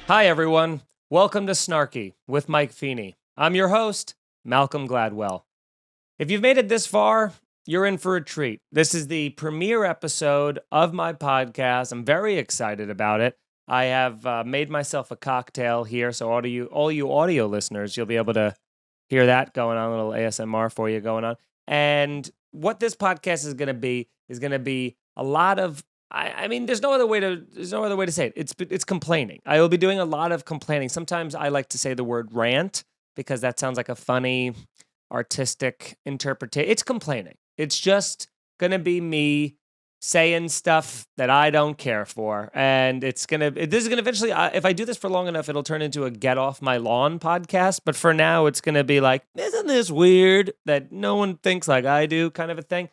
Hi, everyone. Welcome to Snarky with Mike Feeney. I'm your host, Malcolm Gladwell. If you've made it this far, you're in for a treat. This is the premiere episode of my podcast. I'm very excited about it. I have made myself a cocktail here, so all you audio listeners, you'll be able to hear that going on, a little ASMR for you going on. And what this podcast is going to be a lot of I mean, there's no other way to say it. It's complaining. I will be doing a lot of complaining. Sometimes I like to say the word rant because that sounds like a funny, artistic interpretation. It's complaining. It's just gonna be me saying stuff that I don't care for, and this is gonna eventually. If I do this for long enough, it'll turn into a get off my lawn podcast. But for now, it's gonna be like, isn't this weird that no one thinks like I do, kind of a thing.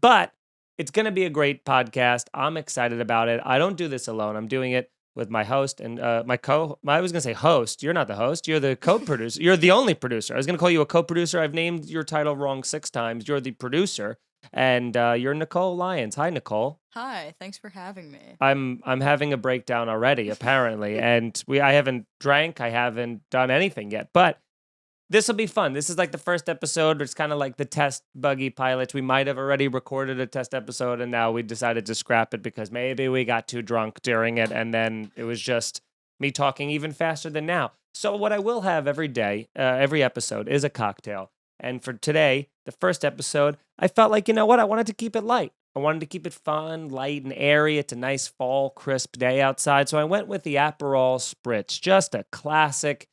But it's going to be a great podcast. I'm excited about it. I don't do this alone. I'm doing it with my host and I was going to say host. You're not the host. You're the co-producer. You're the only producer. I was going to call you a co-producer. I've named your title wrong 6 times. You're the producer. And you're Nicole Lyons. Hi, Nicole. Hi, thanks for having me. I'm having a breakdown already, apparently. And I haven't drank. I haven't done anything yet. But this will be fun. This is like the first episode. It's kind of like the test buggy pilot. We might have already recorded a test episode, and now we decided to scrap it because maybe we got too drunk during it, and then it was just me talking even faster than now. So what I will have every day, every episode, is a cocktail. And for today, the first episode, I felt like, you know what? I wanted to keep it light. I wanted to keep it fun, light, and airy. It's a nice fall, crisp day outside. So I went with the Aperol Spritz, just a classic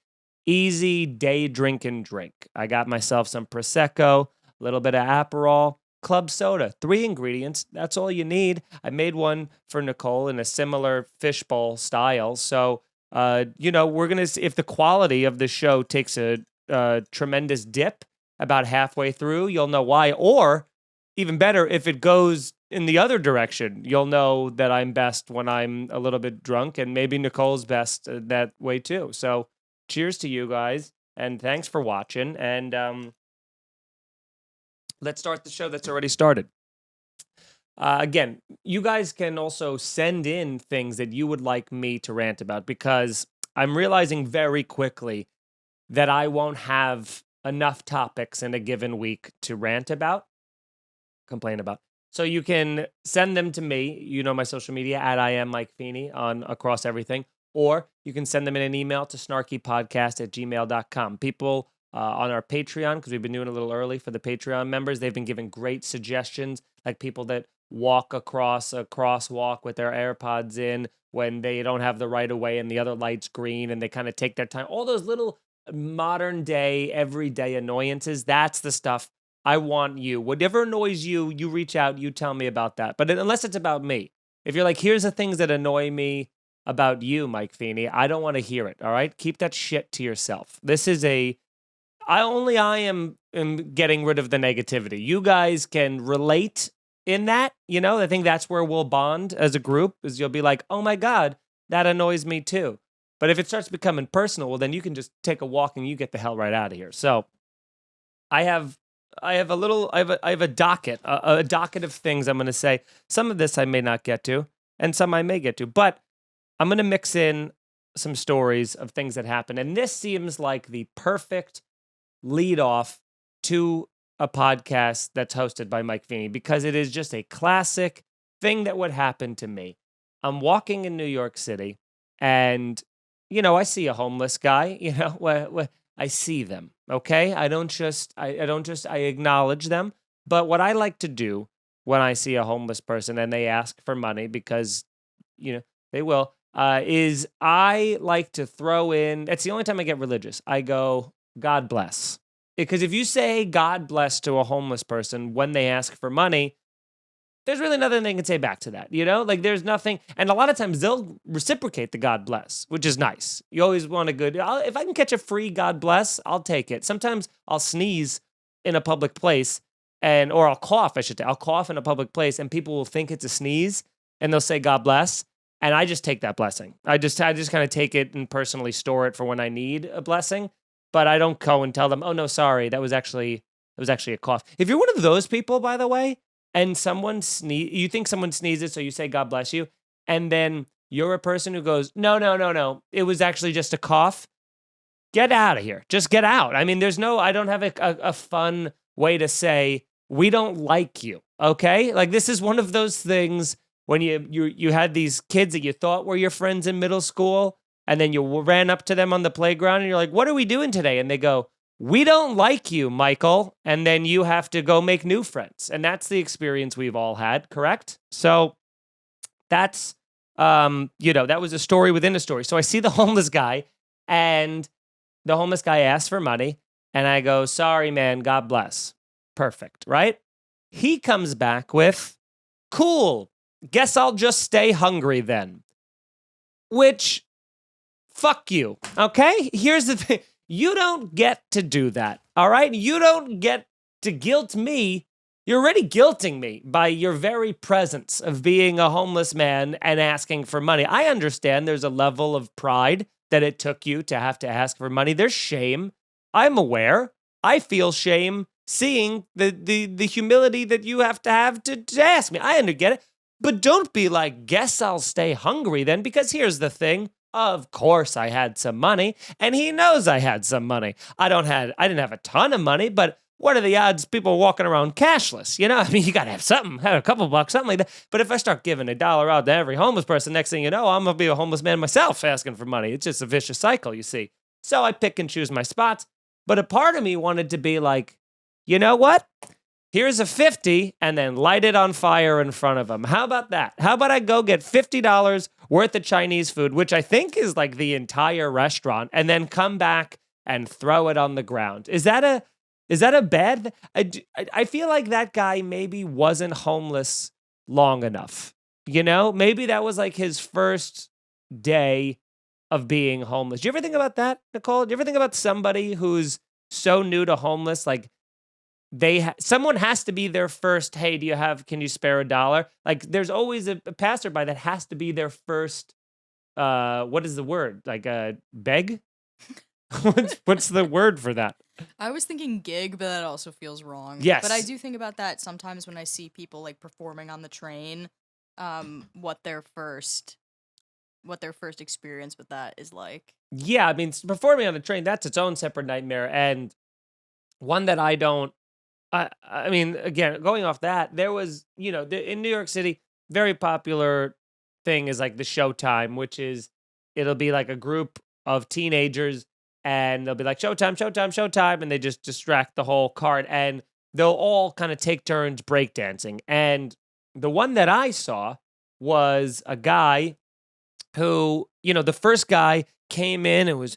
easy day drinking drink. I got myself some Prosecco, a little bit of Aperol, club soda, 3 ingredients. That's all you need. I made one for Nicole in a similar fishbowl style. So, we're going to see if the quality of the show takes a tremendous dip about halfway through, you'll know why. Or even better, if it goes in the other direction, you'll know that I'm best when I'm a little bit drunk, and maybe Nicole's best that way too. So, cheers to you guys, and thanks for watching. And let's start the show that's already started. Again, you guys can also send in things that you would like me to rant about, because I'm realizing very quickly that I won't have enough topics in a given week to rant about, complain about. So you can send them to me. You know my social media, at I am Mike Feeney across everything. Or you can send them in an email to snarkypodcast@gmail.com. People on our Patreon, because we've been doing a little early for the Patreon members, they've been giving great suggestions, like people that walk across a crosswalk with their AirPods in when they don't have the right of way and the other light's green, and they kind of take their time. All those little modern day, everyday annoyances, that's the stuff I want you. Whatever annoys you, you reach out, you tell me about that. But unless it's about me. If you're like, here's the things that annoy me about you, Mike Feeney, I don't want to hear it, all right? Keep that shit to yourself. This is I am getting rid of the negativity. You guys can relate in that, I think that's where we'll bond as a group, is you'll be like, oh my God, that annoys me too. But if it starts becoming personal, well, then you can just take a walk and you get the hell right out of here. So I have a docket, a docket of things I'm going to say. Some of this I may not get to, and some I may get to, but I'm going to mix in some stories of things that happen. And this seems like the perfect lead off to a podcast that's hosted by Mike Feeney, because it is just a classic thing that would happen to me. I'm walking in New York City, and, I see a homeless guy, I see them. Okay. I acknowledge them. But what I like to do when I see a homeless person and they ask for money, because, they will, is I like to throw in, it's the only time I get religious. I go, God bless. Because if you say God bless to a homeless person when they ask for money, there's really nothing they can say back to that, Like there's nothing, and a lot of times they'll reciprocate the God bless, which is nice. You always want a good, if I can catch a free God bless, I'll take it. Sometimes I'll sneeze in a public place, or I'll cough, I should say. I'll cough in a public place, and people will think it's a sneeze, and they'll say God bless, and I just take that blessing. I just kind of take it and personally store it for when I need a blessing, but I don't go and tell them, oh no, sorry, that was actually a cough. If you're one of those people, by the way, and you think someone sneezes, so you say, God bless you, and then you're a person who goes, no, it was actually just a cough, get out of here. Just get out. I mean, I don't have a fun way to say, we don't like you, okay? Like, this is one of those things when you had these kids that you thought were your friends in middle school, and then you ran up to them on the playground, and you're like, what are we doing today? And they go, we don't like you, Michael. And then you have to go make new friends. And that's the experience we've all had, correct? So that's, that was a story within a story. So I see the homeless guy, and the homeless guy asks for money, and I go, sorry, man, God bless. Perfect, right? He comes back with, cool, guess I'll just stay hungry then. Which, fuck you, okay? Here's the thing. You don't get to do that, all right? You don't get to guilt me. You're already guilting me by your very presence of being a homeless man and asking for money. I understand there's a level of pride that it took you to have to ask for money. There's shame. I'm aware. I feel shame seeing the humility that you have to ask me. I get it. But don't be like, guess I'll stay hungry then, because here's the thing. Of course I had some money, and he knows I had some money. I didn't have a ton of money, but what are the odds people walking around cashless? I mean, you got to have something, have a couple bucks, something like that. But if I start giving $1 out to every homeless person, next thing you know, I'm going to be a homeless man myself asking for money. It's just a vicious cycle, you see. So I pick and choose my spots. But a part of me wanted to be like, you know what? Here's a 50 and then light it on fire in front of them. How about that? How about I go get $50 worth of Chinese food, which I think is like the entire restaurant, and then come back and throw it on the ground? Is that a bad? I feel like that guy maybe wasn't homeless long enough. Maybe that was like his first day of being homeless. Do you ever think about that, Nicole? Do you ever think about somebody who's so new to homeless, like someone has to be their first, hey, can you spare $1? Like, there's always a passerby that has to be their first, what is the word? Like, beg? What's the word for that? I was thinking gig, but that also feels wrong. Yes. But I do think about that sometimes when I see people, like, performing on the train, what their first experience with that is like. Yeah, I mean, performing on the train, that's its own separate nightmare, and one that I don't, I mean, again, going off that, there was, in New York City, very popular thing is like the Showtime, which is, it'll be like a group of teenagers, and they'll be like, Showtime, Showtime, Showtime, and they just distract the whole cart, and they'll all kind of take turns breakdancing. And the one that I saw was a guy who, the first guy came in and was,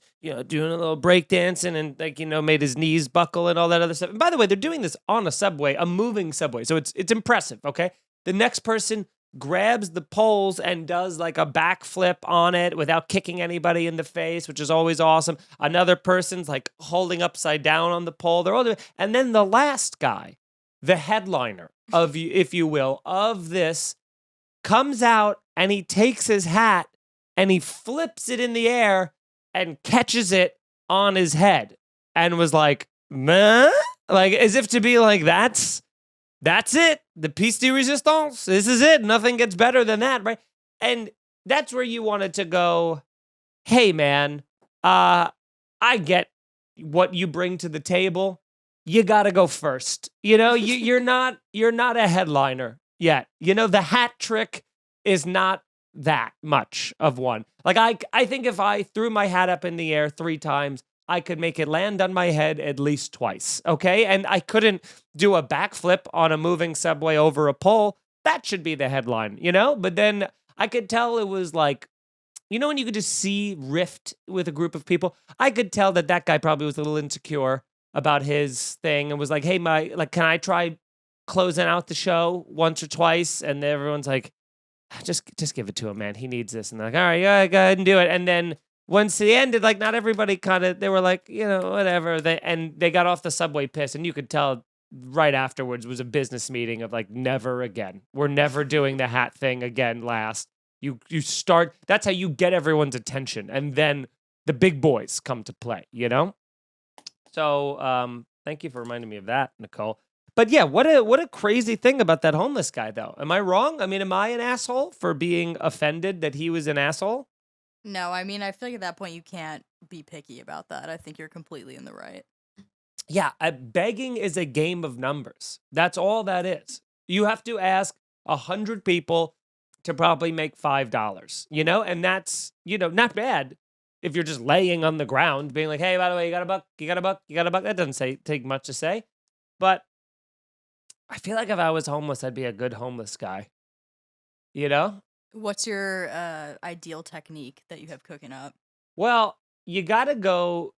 doing a little breakdancing and made his knees buckle and all that other stuff. And by the way, they're doing this on a moving subway. So it's impressive, okay? The next person grabs the poles and does like a backflip on it without kicking anybody in the face, which is always awesome. Another person's like holding upside down on the pole. They're all doing, and then the last guy, the headliner of, if you will, of this, comes out and he takes his hat and he flips it in the air and catches it on his head and was like, meh? Like, as if to be like, that's it. The piece de resistance. This is it. Nothing gets better than that, right? And that's where you wanted to go, hey, man, I get what you bring to the table. You got to go first. You're not a headliner yet. The hat trick is not that much of one. Like, I think if I threw my hat up in the air 3 times, I could make it land on my head at least twice, okay? And I couldn't do a backflip on a moving subway over a pole. That should be the headline, But then I could tell it was like, when you could just see rift with a group of people? I could tell that guy probably was a little insecure about his thing and was like, hey, can I try closing out the show once or twice? And everyone's like, just give it to him, man. He needs this. And they're like, all right, yeah, go ahead and do it. And then once he ended, like, not everybody they were like, whatever. They got off the subway pissed, and you could tell right afterwards was a business meeting of like, never again. We're never doing the hat thing again. Last, you start. That's how you get everyone's attention, and then the big boys come to play. So, thank you for reminding me of that, Nicole. But yeah, what a crazy thing about that homeless guy, though. Am I wrong? I mean, am I an asshole for being offended that he was an asshole? No, I mean, I feel like at that point you can't be picky about that. I think you're completely in the right. Yeah, begging is a game of numbers. That's all that is. You have to ask 100 people to probably make $5, and that's, not bad if you're just laying on the ground being like, hey, by the way, you got a buck, you got a buck, you got a buck. That doesn't take much to say. But I feel like if I was homeless, I'd be a good homeless guy, What's your ideal technique that you have cooking up? Well, you got to go.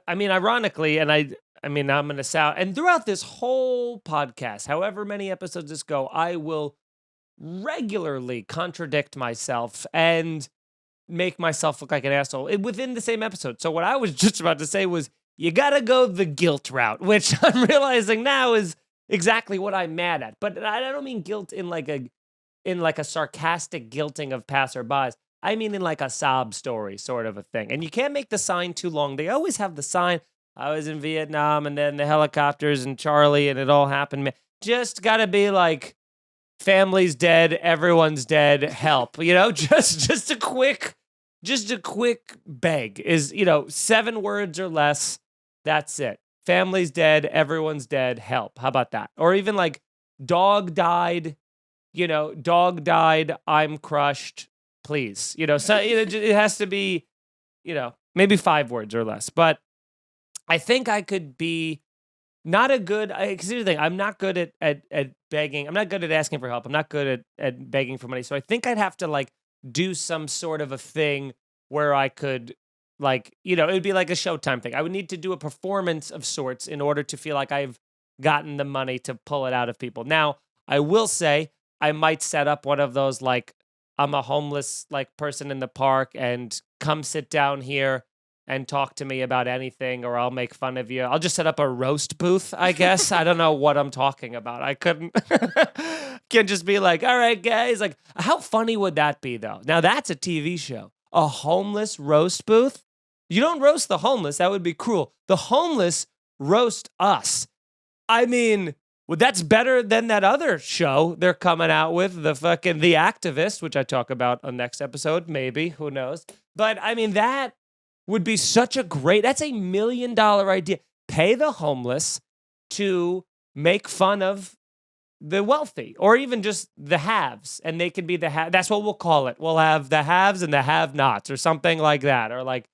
Ironically, and I'm going to sound, and throughout this whole podcast, however many episodes this go, I will regularly contradict myself and make myself look like an asshole within the same episode. So what I was just about to say was, you got to go the guilt route, which I'm realizing now is exactly what I'm mad at. But I don't mean guilt in like a sarcastic guilting of passerbys. I mean in like a sob story sort of a thing. And you can't make the sign too long. They always have the sign, I was in Vietnam, and then the helicopters and Charlie, and it all happened. Just got to be like, family's dead, everyone's dead, help. Just a quick beg is, 7 words or less. That's it. Family's dead, everyone's dead, help. How about that? Or even like, dog died, I'm crushed, please. So it has to be, maybe 5 words or less. But I think I could be not a good, because here's the thing, I'm not good at begging. I'm not good at asking for help. I'm not good at begging for money. So I think I'd have to like do some sort of a thing where I could like, it would be like a Showtime thing. I would need to do a performance of sorts in order to feel like I've gotten the money to pull it out of people. Now, I will say I might set up one of those like, I'm a homeless like person in the park and come sit down here and talk to me about anything, or I'll make fun of you. I'll just set up a roast booth, I guess. I don't know what I'm talking about. I couldn't can just be like, all right, guys. Like, how funny would that be, though? Now, that's a TV show. A homeless roast booth? You don't roast the homeless. That would be cruel. The homeless roast us. I mean, well, that's better than that other show they're coming out with, The Activist, which I talk about on next episode, maybe. Who knows? But, I mean, that would be that's a $1 million idea. Pay the homeless to make fun of the wealthy, or even just the haves, and they could be that's what we'll call it. We'll have the haves and the have-nots, or something like that, or like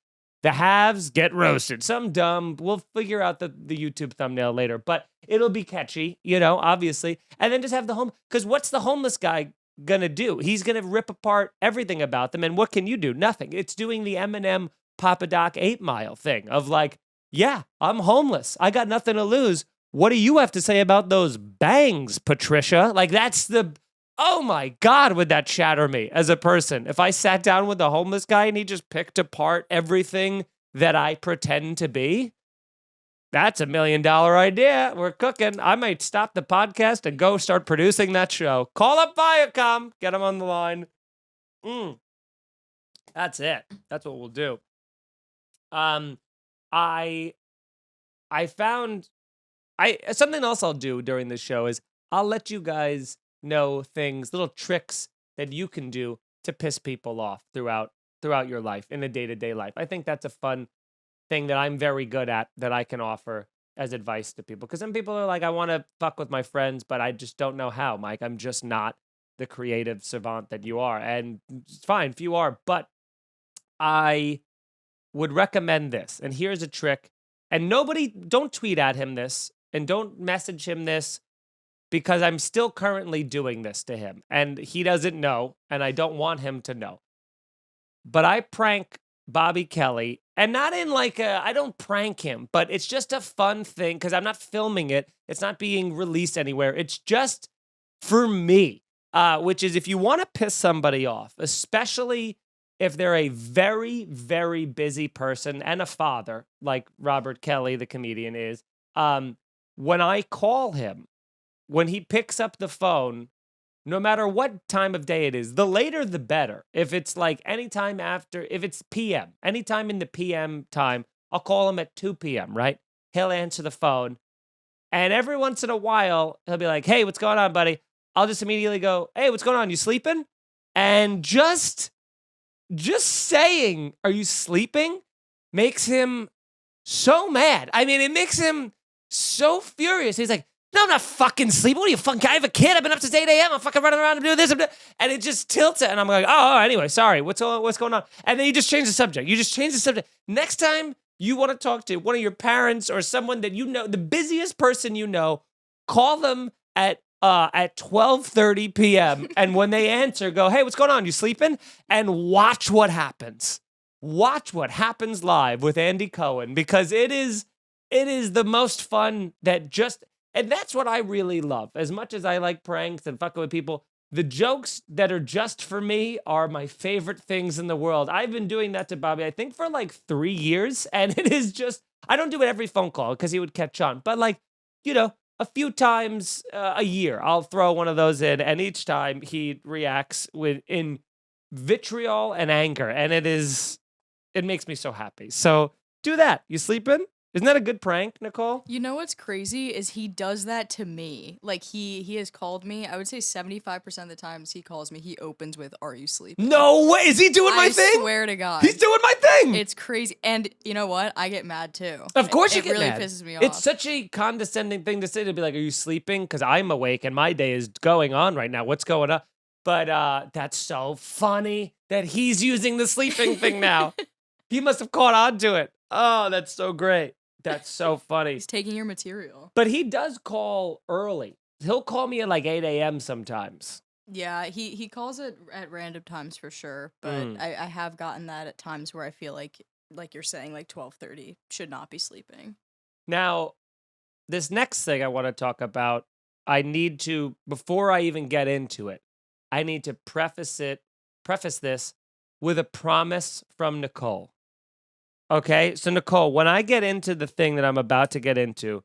the haves get roasted. Some dumb, we'll figure out the YouTube thumbnail later, but it'll be catchy, obviously. And then just have because what's the homeless guy gonna do? He's gonna rip apart everything about them, and what can you do? Nothing. It's doing the Eminem Papa Doc 8 Mile thing of like, yeah, I'm homeless. I got nothing to lose. What do you have to say about those bangs, Patricia? Like, oh my God, would that shatter me as a person? If I sat down with a homeless guy and he just picked apart everything that I pretend to be, that's $1 million idea. We're cooking. I might stop the podcast and go start producing that show. Call up Viacom. Get them on the line. That's it. That's what we'll do. I found something else I'll do during the show is I'll let you guys know things, little tricks that you can do to piss people off throughout your life, in a day-to-day life. I think that's a fun thing that I'm very good at, that I can offer as advice to people. Because some people are like, I want to fuck with my friends, but I just don't know how, Mike. I'm just not the creative savant that you are. And it's fine if you are, but I would recommend this. And here's a trick. And don't tweet at him this, and don't message him this, because I'm still currently doing this to him. And he doesn't know, and I don't want him to know. But I prank Bobby Kelly, and not in like I don't prank him, but it's just a fun thing, because I'm not filming it. It's not being released anywhere. It's just for me, which is, if you want to piss somebody off, especially if they're a very, very busy person and a father, like Robert Kelly, the comedian, is, when I call him, when he picks up the phone, no matter what time of day it is, the later the better. If it's like anytime after, if it's PM, anytime in the PM time, I'll call him at 2 p.m., right? He'll answer the phone. And every once in a while, he'll be like, hey, what's going on, buddy? I'll just immediately go, hey, what's going on? You sleeping? And just saying, are you sleeping? Makes him so mad. I mean, it makes him so furious. He's like, no, I'm not fucking sleeping. What are you, fucking guy? I have a kid. I've been up since 8 a.m. I'm fucking running around and doing this. And it just tilts it. And I'm like, anyway, sorry. What's going on? And then you just change the subject. Next time you want to talk to one of your parents or someone that you know, the busiest person you know, call them at 12:30 p.m. And when they answer, go, hey, what's going on? You sleeping? And watch what happens. Watch what happens live with Andy Cohen, because it is the most fun and that's what I really love. As much as I like pranks and fucking with people, the jokes that are just for me are my favorite things in the world. I've been doing that to Bobby, I think, for like 3 years. And it is just, I don't do it every phone call because he would catch on. But like, a few times a year, I'll throw one of those in. And each time he reacts in vitriol and anger. And it makes me so happy. So do that. You sleeping? Isn't that a good prank, Nicole? You know what's crazy is he does that to me. Like, he has called me. I would say 75% of the times he calls me, he opens with, are you sleeping? No way. Is he doing my thing? I swear to God. He's doing my thing. It's crazy. And you know what? I get mad too. Of course you get mad. It mad. really pisses me off. It's such a condescending thing to say, to be like, are you sleeping? Because I'm awake and my day is going on right now. What's going on? But that's so funny that he's using the sleeping thing now. He must have caught on to it. Oh, that's so great. That's so funny. He's taking your material. But he does call early. He'll call me at like 8 a.m. sometimes. Yeah, he calls it at random times for sure. But I have gotten that at times where I feel like you're saying, like 12:30 should not be sleeping. Now, this next thing I want to talk about, I need to, before I even get into it, I need to preface this with a promise from Nicole. Okay, so Nicole, when I get into the thing that I'm about to get into,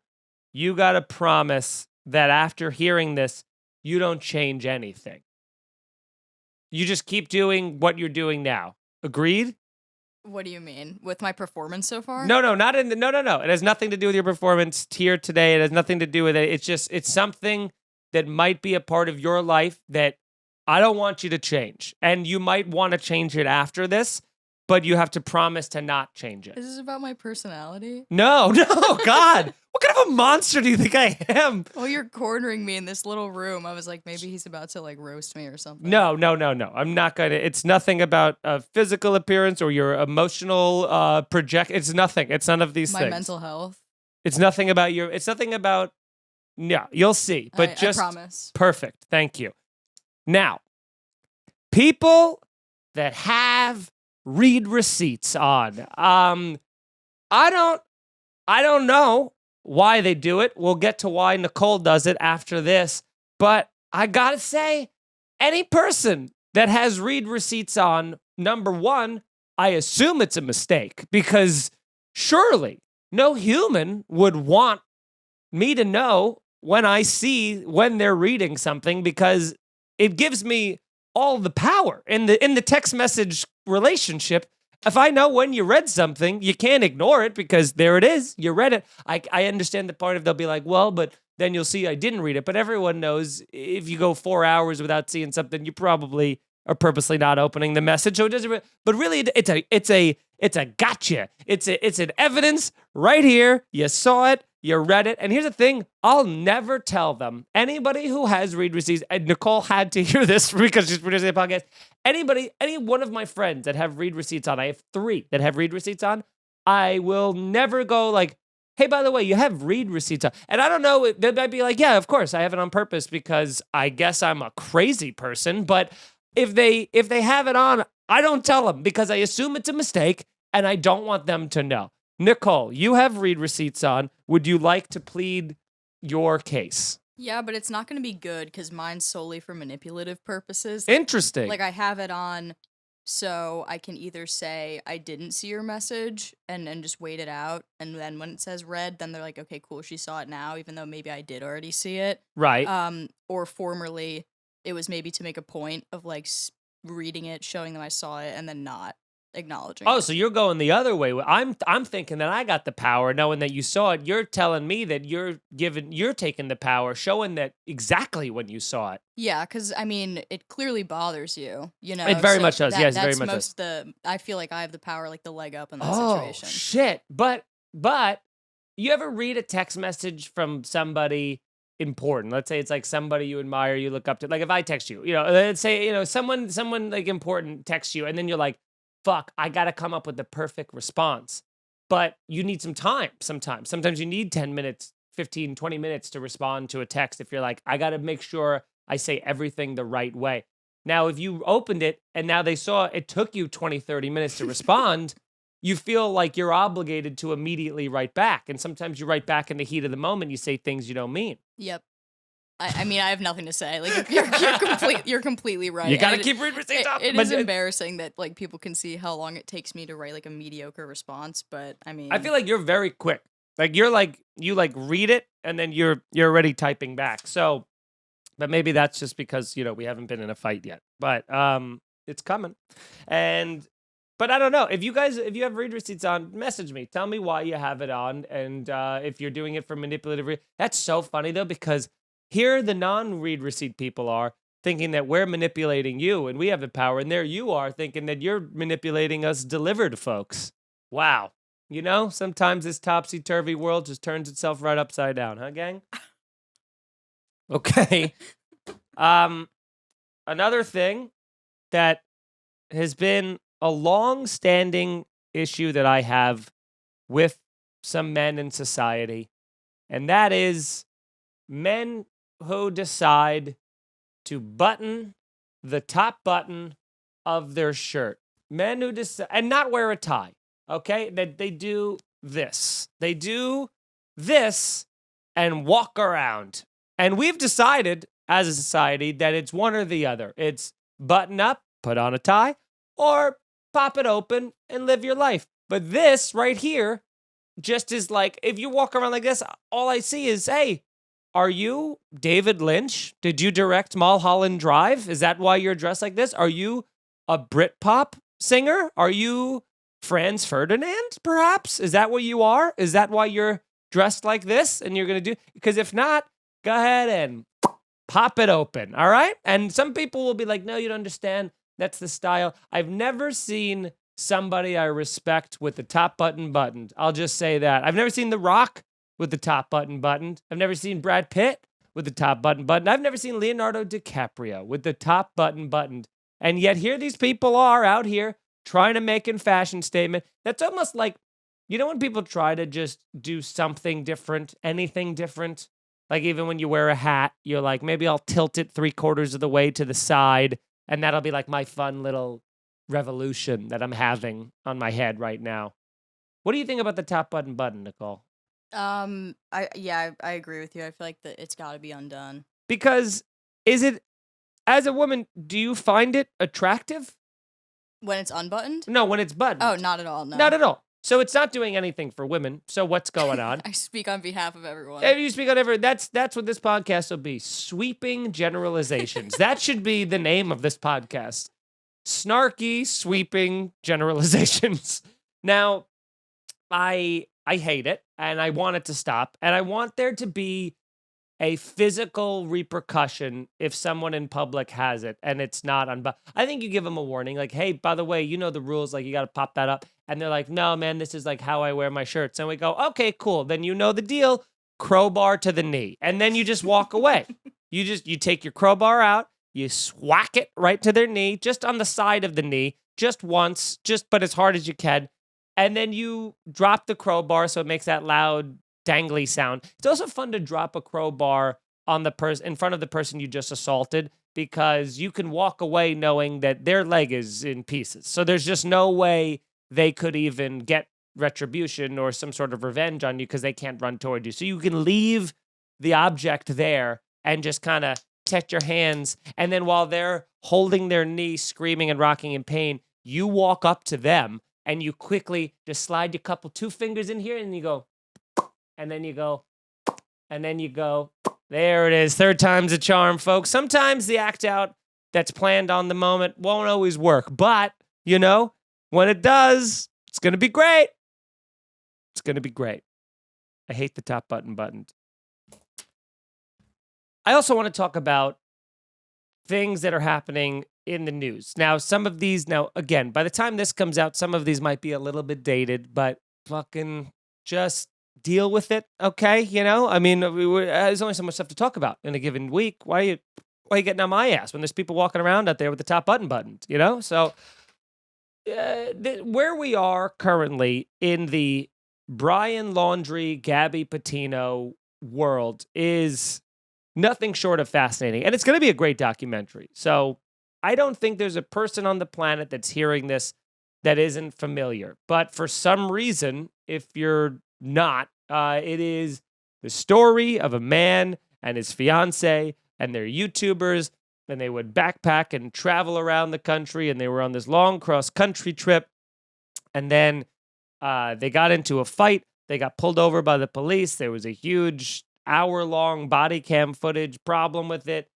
you got to promise that after hearing this, you don't change anything. You just keep doing what you're doing now. Agreed? What do you mean? With my performance so far? No. It has nothing to do with your performance here today. It has nothing to do with it. It's something that might be a part of your life that I don't want you to change. And you might want to change it after this, but you have to promise to not change it. Is this about my personality? No, God. What kind of a monster do you think I am? Well, you're cornering me in this little room. I was like, maybe he's about to like roast me or something. No. I'm not going to. It's nothing about physical appearance or your emotional project. It's nothing. It's none of these things. My mental health. It's nothing about you'll see. But I promise. Perfect. Thank you. Now, people that have read receipts on. I don't know why they do it. We'll get to why Nicole does it after this. But I gotta say, any person that has read receipts on, number one, I assume it's a mistake, because surely no human would want me to know when they're reading something, because it gives me all the power in the text message relationship. If I know when you read something, you can't ignore it, because there it is. You read it. I understand the part of they'll be like, well, but then you'll see I didn't read it. But everyone knows if you go 4 hours without seeing something, you probably are purposely not opening the message. So it doesn't. But really, it's a gotcha. It's an evidence right here. You saw it. You read it. And here's the thing. I'll never tell them. Anybody who has read receipts, and Nicole had to hear this because she's producing a podcast. Any one of my friends that have read receipts on, I have 3 that have read receipts on, I will never go like, hey, by the way, you have read receipts on. And I don't know, they might be like, yeah, of course, I have it on purpose because I guess I'm a crazy person. But if they have it on, I don't tell them, because I assume it's a mistake and I don't want them to know. Nicole, you have read receipts on. Would you like to plead your case? Yeah, but it's not going to be good because mine's solely for manipulative purposes. Interesting. Like, I have it on so I can either say I didn't see your message and just wait it out. And then when it says read, then they're like, okay, cool, she saw it now, even though maybe I did already see it. Right. Or formerly, it was maybe to make a point of like reading it, showing them I saw it, and then not acknowledging Oh, it. so you're going the other way. I'm thinking that I got the power, knowing that you saw it. You're telling me that you're taking the power, showing that exactly when you saw it. Yeah, because I mean, it clearly bothers you, you know. It very so much does. Yes, very that's much most I feel like I have the power, like the leg up in that Oh, situation. shit. But you ever read a text message from somebody important? Let's say it's like somebody you admire, you look up to. Like if I text you, let's say, someone like important texts you, and then you're like, fuck, I got to come up with the perfect response. But you need some time sometimes. Sometimes you need 10 minutes, 15, 20 minutes to respond to a text if you're like, I got to make sure I say everything the right way. Now, if you opened it and now they saw it took you 20, 30 minutes to respond, you feel like you're obligated to immediately write back. And sometimes you write back in the heat of the moment, you say things you don't mean. Yep. I mean, I have nothing to say. Like you're completely right. You got to keep reading receipts up. It is embarrassing that like people can see how long it takes me to write like a mediocre response, but I mean, I feel like you're very quick. Like you read it and then you're already typing back. So, but maybe that's just because, we haven't been in a fight yet. But it's coming. But I don't know. If you have read receipts on, message me. Tell me why you have it on, and if you're doing it for manipulative. That's so funny though, because here the non-read receipt people are thinking that we're manipulating you and we have the power, and there you are thinking that you're manipulating us delivered folks. Wow. Sometimes this topsy-turvy world just turns itself right upside down, huh, gang? Okay. Another thing that has been a long-standing issue that I have with some men in society, and that is men who decide to button the top button of their shirt. Men who decide and not wear a tie, okay? That they do this. They do this and walk around. And we've decided as a society that it's one or the other. It's button up, put on a tie, or pop it open and live your life. But this right here just is like, if you walk around like this, all I see is, hey, are you David Lynch? Did you direct Mulholland Drive? Is that why you're dressed like this? Are you a Britpop singer? Are you Franz Ferdinand, perhaps? Is that what you are? Is that why you're dressed like this and you're going to do? Because if not, go ahead and pop it open, all right? And some people will be like, no, you don't understand. That's the style. I've never seen somebody I respect with the top button buttoned. I'll just say that. I've never seen The Rock with the top button buttoned. I've never seen Brad Pitt with the top button buttoned. I've never seen Leonardo DiCaprio with the top button buttoned. And yet here these people are out here trying to make a fashion statement. That's almost like, when people try to just do something different, anything different, like even when you wear a hat, you're like, maybe I'll tilt it 3/4 of the way to the side, and that'll be like my fun little revolution that I'm having on my head right now. What do you think about the top button, Nicole? I agree with you. I feel like that it's got to be undone. Because as a woman, do you find it attractive? When it's unbuttoned? No, when it's buttoned. Oh, not at all, no. Not at all. So it's not doing anything for women. So what's going on? I speak on behalf of everyone. If you speak on everyone, that's what this podcast will be. Sweeping generalizations. That should be the name of this podcast. Snarky sweeping generalizations. Now, I hate it, and I want it to stop, and I want there to be a physical repercussion if someone in public has it and it's not I think you give them a warning, like, hey, by the way, you know the rules, like you got to pop that up. And they're like, no, man, this is like how I wear my shirts. And we go, okay, cool. Then you know the deal, crowbar to the knee. And then you just walk away. You take your crowbar out, you whack it right to their knee, just on the side of the knee, just once, but as hard as you can. And then you drop the crowbar so it makes that loud dangly sound. It's also fun to drop a crowbar on the person in front of the person you just assaulted, because you can walk away knowing that their leg is in pieces. So there's just no way they could even get retribution or some sort of revenge on you because they can't run toward you. So you can leave the object there and just kind of set your hands. And then while they're holding their knee, screaming and rocking in pain, you walk up to them and you quickly just slide your two fingers in here and you go, and then you go, and then you go. There it is. Third time's a charm, folks. Sometimes the act out that's planned on the moment won't always work. But, when when it does, it's going to be great. It's going to be great. I hate the top buttoned. I also want to talk about things that are happening in the news. Now, some of these, again, by the time this comes out, some of these might be a little bit dated, but fucking just deal with it, okay? You know, I mean, there's only so much stuff to talk about in a given week. Why are you getting on my ass when there's people walking around out there with the top buttoned, you know? So where we are currently in the Brian Laundrie, Gabby Petito world is nothing short of fascinating. And it's going to be a great documentary. So I don't think there's a person on the planet that's hearing this that isn't familiar. But for some reason, if you're not, it is the story of a man and his fiance, and they're YouTubers, and they would backpack and travel around the country, and they were on this long cross-country trip. And then they got into a fight. They got pulled over by the police. There was a huge hour-long body cam footage problem with it.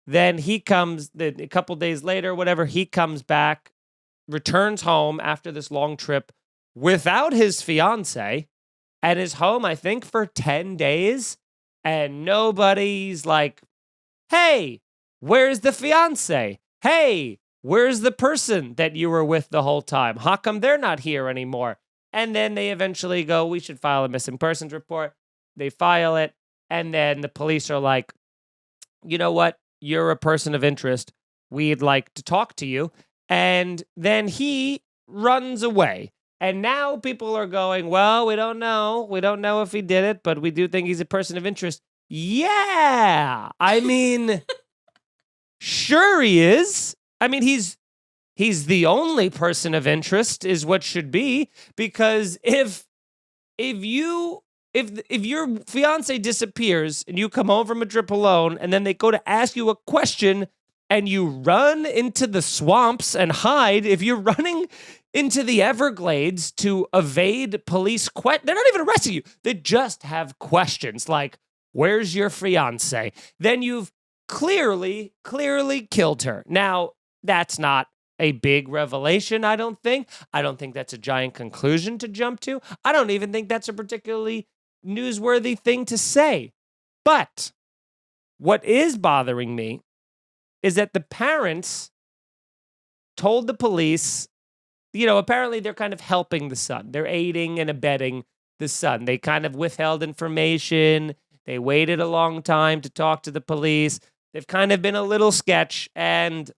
Then he comes, a couple days later, whatever, he comes back, returns home after this long trip without his fiance, and is home, I think, for 10 days. And nobody's like, hey, where's the fiance? Hey, where's the person that you were with the whole time? How come they're not here anymore? And then they eventually go, we should file a missing persons report. They file it. And then the police are like, you know what? You're a person of interest. We'd like to talk to you. And then he runs away. And now people are going, well, we don't know. We don't know if he did it, but we do think he's a person of interest. Yeah. I mean, sure he is. I mean, he's the only person of interest is what should be, because if your fiance disappears and you come home from a trip alone and then they go to ask you a question and you run into the swamps and hide, if you're running into the Everglades to evade police, they're not even arresting you. They just have questions like, where's your fiance? Then you've clearly killed her. Now, that's not a big revelation, I don't think. I don't think that's a giant conclusion to jump to. I don't even think that's a particularly newsworthy thing to say. But what is bothering me is that the parents told the police, you know, apparently they're kind of helping the son. They're aiding and abetting the son. They kind of withheld information. They waited a long time to talk to the police. They've kind of been a little sketch, and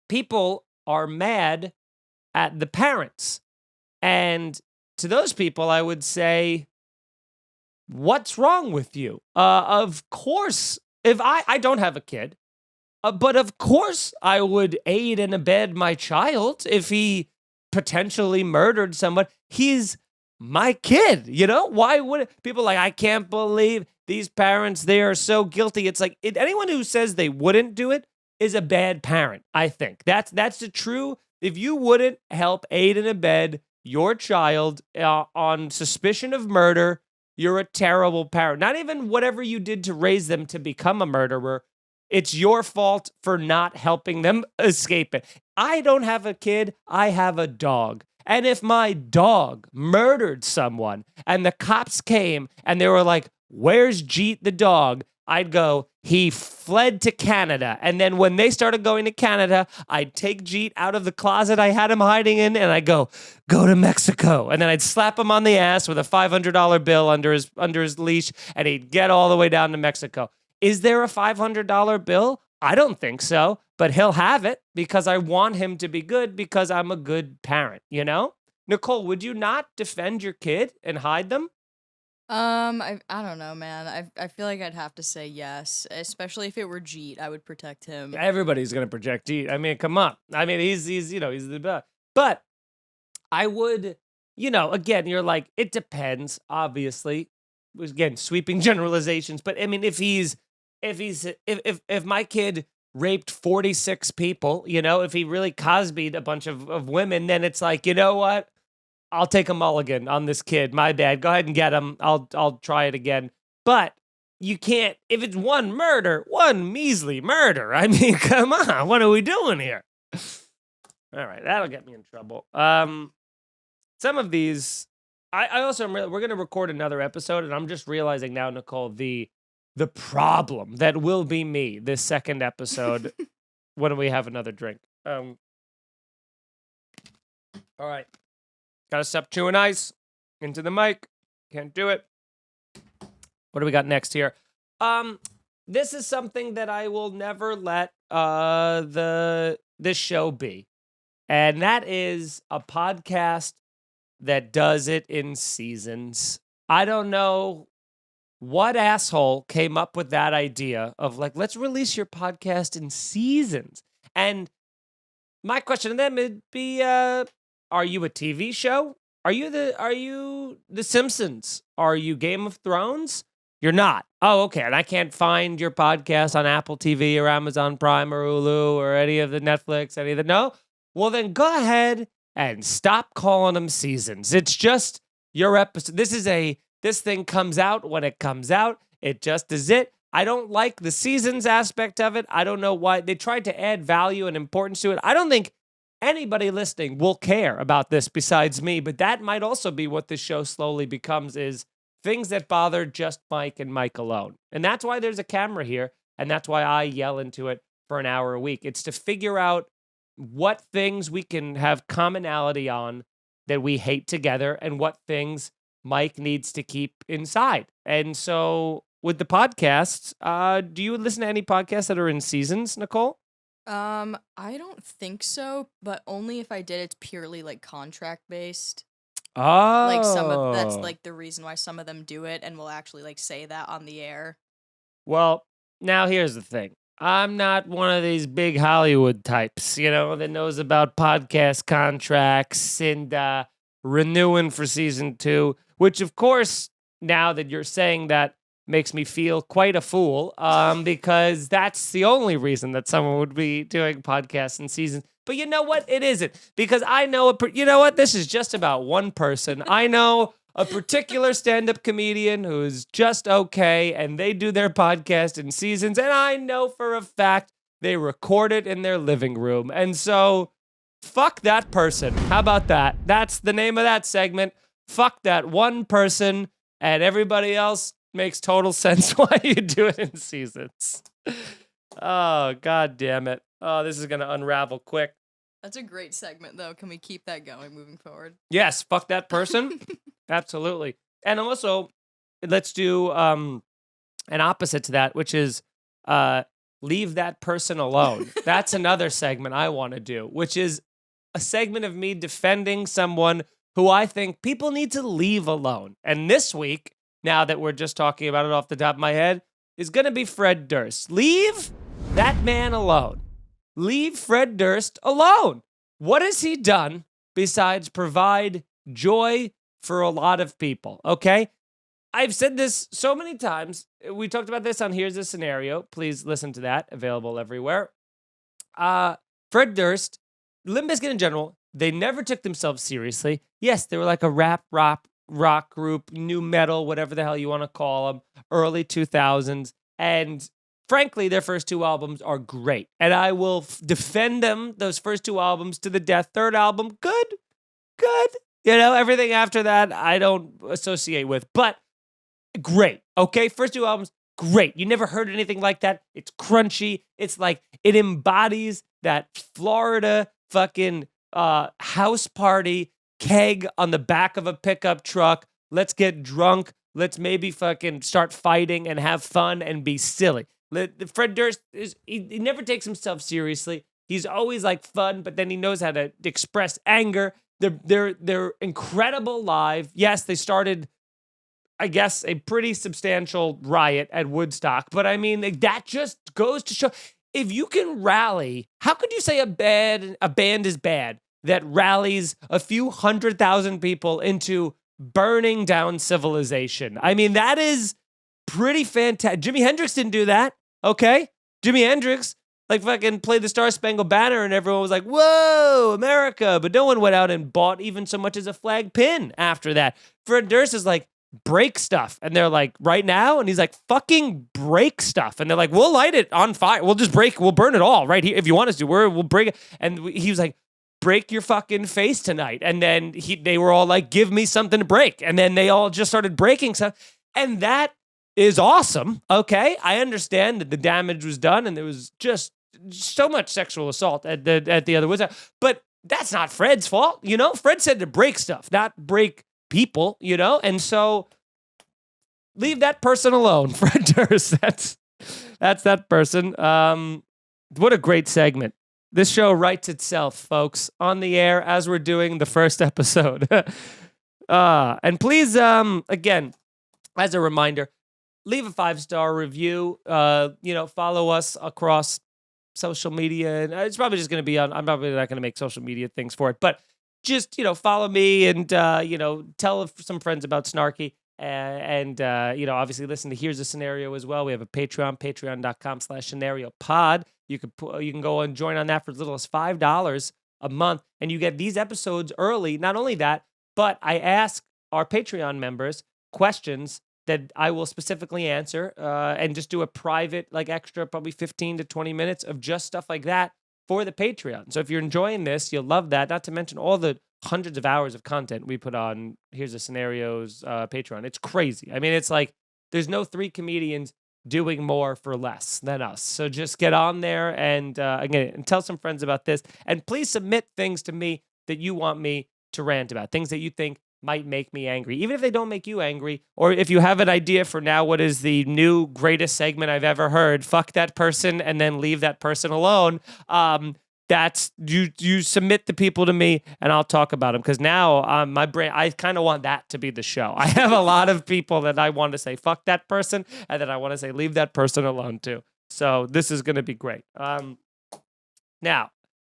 people are mad at the parents. And to those people, I would say, what's wrong with you? Of course, if I don't have a kid, but of course I would aid and abet my child if he potentially murdered someone. He's my kid, you know? Why would people like, I can't believe these parents, they are so guilty. It's like, anyone who says they wouldn't do it is a bad parent, I think. That's the true, if you wouldn't help aid and abet your child on suspicion of murder, you're a terrible parent. Not even whatever you did to raise them to become a murderer. It's your fault for not helping them escape it. I don't have a kid. I have a dog. And if my dog murdered someone and the cops came and they were like, where's Jeet the dog? I'd go, he fled to Canada. And then when they started going to Canada, I'd take Jeet out of the closet I had him hiding in and I'd go to Mexico. And then I'd slap him on the ass with a $500 bill under his leash and he'd get all the way down to Mexico. Is there a $500 bill? I don't think so, but he'll have it because I want him to be good because I'm a good parent, you know? Nicole, would you not defend your kid and hide them? I don't know, man. I feel like I'd have to say yes, especially if it were Jeet. I would protect him. Everybody's gonna protect Jeet. I mean, come on. I mean, he's you know, he's the best. But I would, you know, again, you're like, it depends. Obviously, again, sweeping generalizations. But I mean, if my kid raped 46 people, you know, if he really Cosby'd a bunch of women, then it's like, you know what? I'll take a mulligan on this kid. My bad. Go ahead and get him. I'll try it again. But you can't, if it's one measly murder. I mean, come on. What are we doing here? All right, that'll get me in trouble. Some of these, I also am. We're gonna record another episode, and I'm just realizing now, Nicole, the problem that will be me this second episode when we have another drink. All right, gotta stop chewing ice into the mic. Can't do it. What do we got next here? This is something that I will never let this show be. And that is a podcast that does it in seasons. I don't know what asshole came up with that idea of like, let's release your podcast in seasons. And my question to them would be, are you a TV show? Are you the Simpsons? Are you Game of Thrones? You're not. Oh, okay. And I can't find your podcast on Apple TV or Amazon Prime or Hulu or any of the Netflix, any of the, no? Well, then go ahead and stop calling them seasons. It's just your episode. This thing comes out when it comes out. It just is it. I don't like the seasons aspect of it. I don't know why they tried to add value and importance to it. I don't think anybody listening will care about this besides me, but that might also be what this show slowly becomes, is things that bother just Mike and Mike alone. And that's why there's a camera here, and that's why I yell into it for an hour a week. It's to figure out what things we can have commonality on that we hate together and what things Mike needs to keep inside. And so with the podcasts, do you listen to any podcasts that are in seasons, Nicole? I don't think so, but only if I did, it's purely like contract based. Oh. Like that's like the reason why some of them do it and will actually like say that on the air. Well, now here's the thing. I'm not one of these big Hollywood types, that knows about podcast contracts and renewing for season 2, which of course, now that you're saying that, makes me feel quite a fool, because that's the only reason that someone would be doing podcasts in seasons. But you know what? It isn't, because I know, you know what? This is just about one person. I know a particular stand-up comedian who's just okay, and they do their podcast in seasons, and I know for a fact they record it in their living room. And so, fuck that person. How about that? That's the name of that segment. Fuck that one person, and everybody else makes total sense why you do it in seasons. Oh, God damn it. Oh, this is going to unravel quick. That's a great segment, though. Can we keep that going moving forward? Yes, fuck that person. Absolutely. And also, let's do an opposite to that, which is leave that person alone. That's another segment I want to do, which is a segment of me defending someone who I think people need to leave alone. And this week, now that we're just talking about it off the top of my head, is going to be Fred Durst. Leave that man alone. Leave Fred Durst alone. What has he done besides provide joy for a lot of people? Okay? I've said this so many times. We talked about this on Here's a Scenario. Please listen to that. Available everywhere. Fred Durst, Limp Bizkit in general, they never took themselves seriously. Yes, they were like a rap rock group, new metal, whatever the hell you want to call them, early 2000s. And frankly, their first 2 albums are great. And I will defend them, those first 2 albums, to the death. Third album, good. Everything after that, I don't associate with. But great, okay? First 2 albums, great. You never heard anything like that. It's crunchy. It's like, it embodies that Florida fucking house party keg on the back of a pickup truck. Let's get drunk. Let's maybe fucking start fighting and have fun and be silly. Fred Durst, he never takes himself seriously. He's always like fun, but then he knows how to express anger. They're incredible live. Yes, they started, I guess, a pretty substantial riot at Woodstock. But I mean, that just goes to show, if you can rally, how could you say a band is bad that rallies a few 100,000 people into burning down civilization? I mean, that is pretty fantastic. Jimi Hendrix didn't do that, okay? Jimi Hendrix, like, fucking played the Star Spangled Banner and everyone was like, whoa, America. But no one went out and bought even so much as a flag pin after that. Fred Durst is like, break stuff. And they're like, right now? And he's like, fucking break stuff. And they're like, we'll light it on fire. We'll just we'll burn it all right here. If you want us to, we'll break it. And he was like, break your fucking face tonight. And then they were all like, give me something to break. And then they all just started breaking stuff. And that is awesome. Okay. I understand that the damage was done and there was just so much sexual assault at the other woods. But that's not Fred's fault. Fred said to break stuff, not break people, And so leave that person alone. Fred Durst. That's that person. What a great segment. This show writes itself, folks, on the air as we're doing the first episode. And please, again, as a reminder, leave a 5-star review. Follow us across social media. And it's probably just going to be on, I'm probably not going to make social media things for it, but just, follow me and, tell some friends about Snarky. And obviously listen to Here's a Scenario as well. We have a Patreon, patreon.com/scenario-pod. You can go and join on that for as little as $5 a month, and you get these episodes early. Not only that, but I ask our Patreon members questions that I will specifically answer, and just do a private, extra, probably 15 to 20 minutes of just stuff like that for the Patreon. So if you're enjoying this, you'll love that. Not to mention all the hundreds of hours of content we put on Here's the Scenario's Patreon. It's crazy. I mean, it's like there's no 3 comedians doing more for less than us. So just get on there and again, and tell some friends about this. And please submit things to me that you want me to rant about, things that you think might make me angry, even if they don't make you angry. Or if you have an idea for now, what is the new greatest segment I've ever heard? Fuck that person and then leave that person alone. That's you submit the people to me and I'll talk about them, because now my brain, I kind of want that to be the show. I have a lot of people that I want to say fuck that person and then I want to say leave that person alone too. So this is going to be great. Now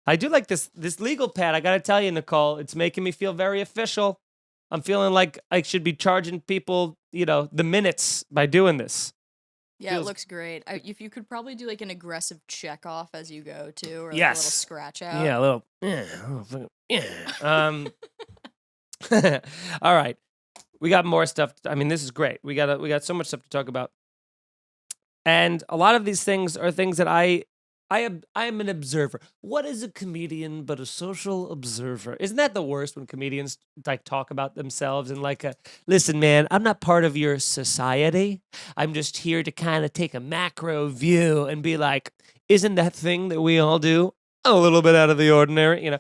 I do like this legal pad. I got to tell you, Nicole, it's making me feel very official. I'm feeling like I should be charging people, the minutes by doing this. Yeah, it looks great. If you could probably do an aggressive check off as you go too, or a yes, little scratch out. Yeah, a little. All right, we got more stuff. I mean, this is great. We got so much stuff to talk about, and a lot of these things are things that I am an observer. What is a comedian but a social observer? Isn't that the worst when comedians talk about themselves and listen, man, I'm not part of your society. I'm just here to kind of take a macro view and be like, isn't that thing that we all do a little bit out of the ordinary?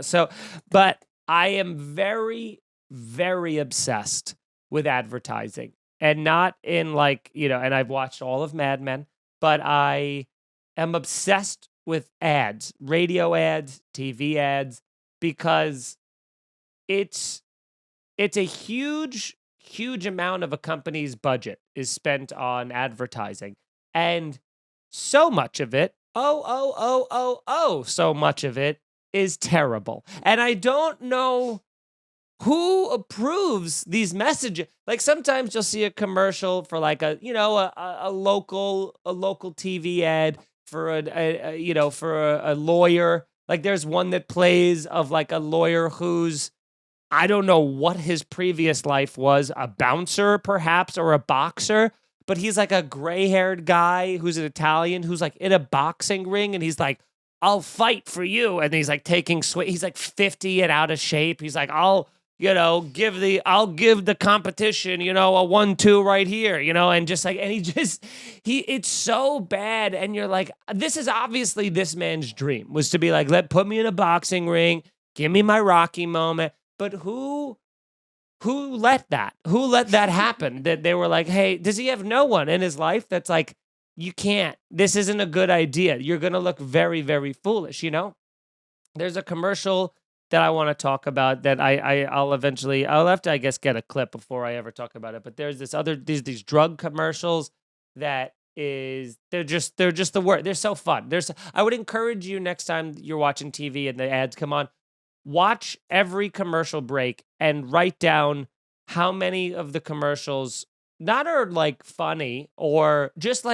So, but I am very, very obsessed with advertising, and not in and I've watched all of Mad Men. But I am obsessed with ads, radio ads, TV ads, because it's a huge, huge amount of a company's budget is spent on advertising. And so much of it, so much of it is terrible. And I don't know who approves these messages. Sometimes you'll see a commercial for a local TV ad for a lawyer. There's one that plays of a lawyer who's, I don't know what his previous life was, a bouncer perhaps, or a boxer, but he's a gray-haired guy who's an Italian who's in a boxing ring, and he's like, I'll fight for you. And he's taking swing. He's 50 and out of shape. He's I'll give the competition, a 1-2 right here, and it's so bad. And you're this is obviously this man's dream, was to be put me in a boxing ring, give me my Rocky moment. But who let that happen? That they were hey, does he have no one in his life that's you can't, this isn't a good idea. You're going to look very, very foolish, There's a commercial that I want to talk about that I'll have to, I guess, get a clip before I ever talk about it. But there's these drug commercials that they're just the word. They're so fun. I would encourage you, next time you're watching TV and the ads come on, watch every commercial break and write down how many of the commercials not are funny or just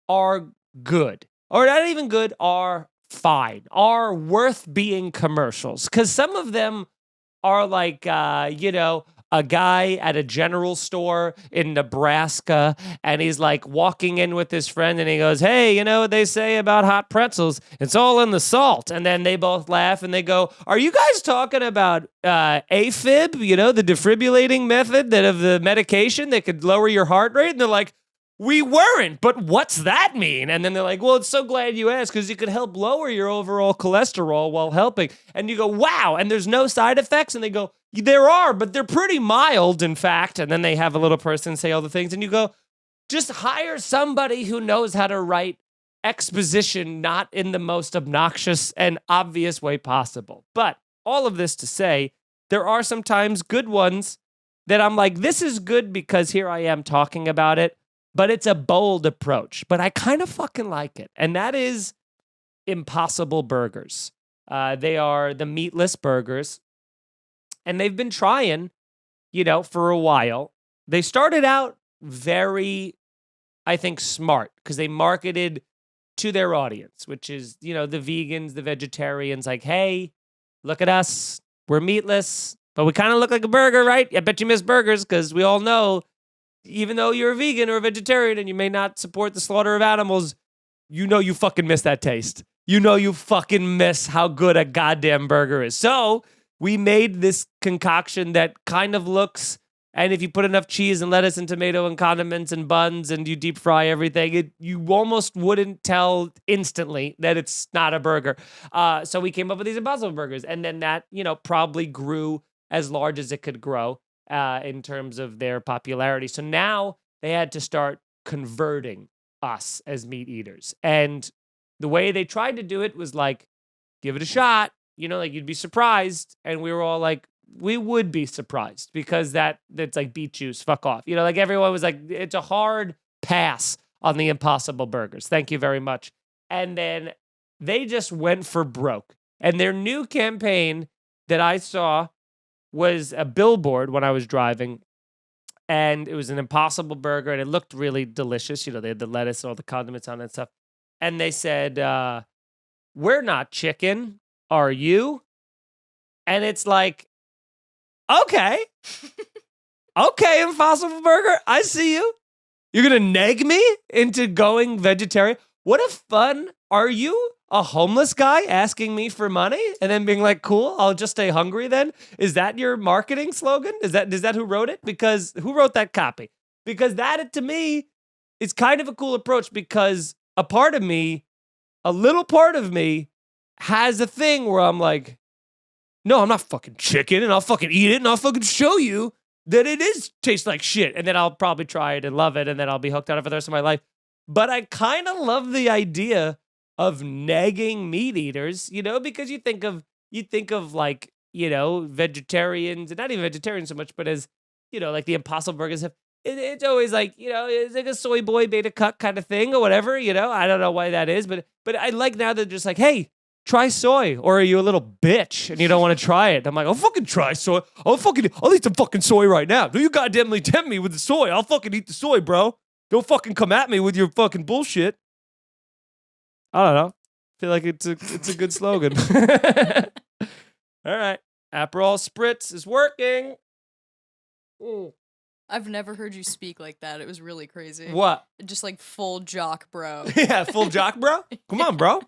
are good, or not even good, are fine, are worth being commercials. Because some of them are a guy at a general store in Nebraska, and he's like walking in with his friend, and he goes, "Hey, you know what they say about hot pretzels? It's all in the salt." And then they both laugh, and they go, "Are you guys talking about AFib, you know, the defibrillating method that of the medication that could lower your heart rate?" And they're like, "We weren't, but what's that mean?" And then they're like, "Well, it's so glad you asked because it could help lower your overall cholesterol while helping." And you go, "Wow," and there's no side effects? And they go, "There are, but they're pretty mild, in fact." And then they have a little person say all the things, and you go, just hire somebody who knows how to write exposition, not in the most obnoxious and obvious way possible. But all of this to say, there are sometimes good ones that I'm like, this is good because here I am talking about it. But it's a bold approach. But I kind of fucking like it. And that is Impossible Burgers. They are the meatless burgers. And they've been trying, you know, for a while. They started out very, I think, smart. Because they marketed to their audience. Which is, you know, the vegans, the vegetarians. Like, hey, look at us. We're meatless. But we kind of look like a burger, right? I bet you miss burgers. Because we all know, even though you're a vegan or a vegetarian and you may not support the slaughter of animals, you know you fucking miss that taste. You know you fucking miss how good a goddamn burger is. So we made this concoction that kind of looks, and if you put enough cheese and lettuce and tomato and condiments and buns and you deep fry everything, you almost wouldn't tell instantly that it's not a burger. So we came up with these Impossible Burgers. And then that, you know, probably grew as large as it could grow. In terms of their popularity. So now they had to start converting us as meat eaters. And the way they tried to do it was like, give it a shot, you know, like you'd be surprised. And we were all like, we would be surprised because that's like beet juice, fuck off. You know, like everyone was like, it's a hard pass on the Impossible Burgers. Thank you very much. And then they just went for broke. And their new campaign that I saw was a billboard when I was driving, and it was an Impossible Burger, and it looked really delicious. You know, they had the lettuce and all the condiments on it and stuff. And they said, "We're not chicken, are you?" And it's like, okay. Okay, Impossible Burger, I see you. You're going to nag me into going vegetarian? What a fun, are you a homeless guy asking me for money and then being like, cool, I'll just stay hungry then? Is that your marketing slogan? Is that who wrote it? Because who wrote that copy? Because that, to me, is kind of a cool approach because a little part of me has a thing where I'm like, no, I'm not fucking chicken and I'll fucking eat it and I'll fucking show you that it tastes like shit. And then I'll probably try it and love it and then I'll be hooked on it for the rest of my life. But I kind of love the idea of nagging meat eaters, you know, because you think of like, you know, vegetarians, and not even vegetarians so much, but as, you know, like the Impossible Burgers have, it's always like, you know, it's like a soy boy beta cut kind of thing or whatever, you know. I don't know why that is, but I like now they're just like, hey, try soy, or are you a little bitch and you don't want to try it? I'm like, I'll fucking try soy. I'll eat some fucking soy right now. Do you goddamnly tempt me with the soy? I'll fucking eat the soy, bro. Don't fucking come at me with your fucking bullshit. I don't know. I feel like it's a good slogan. All right. Aperol Spritz is working. Ooh. I've never heard you speak like that. It was really crazy. What? Just like full jock bro. Yeah, full jock bro? Come on, bro.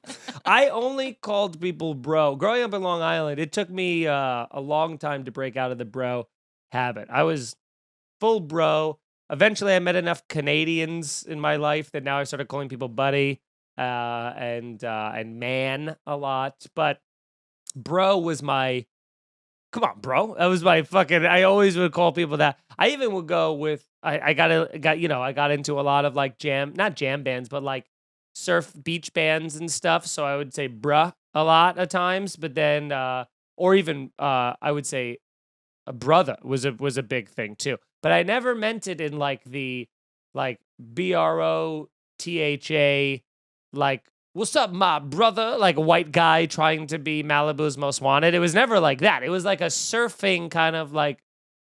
I only called people bro. Growing up in Long Island, it took me a long time to break out of the bro habit. I was full bro. Eventually, I met enough Canadians in my life that now I started calling people buddy and man a lot. But bro was my, come on, bro. That was my fucking, I always would call people that. I even would go with, I got into a lot of like not jam bands, but like surf beach bands and stuff. So I would say bruh a lot of times, but then, or even I would say a brother was a big thing too. But I never meant it in like the like BROTHA, like, what's up, my brother? Like a white guy trying to be Malibu's most wanted. It was never like that. It was like a surfing kind of like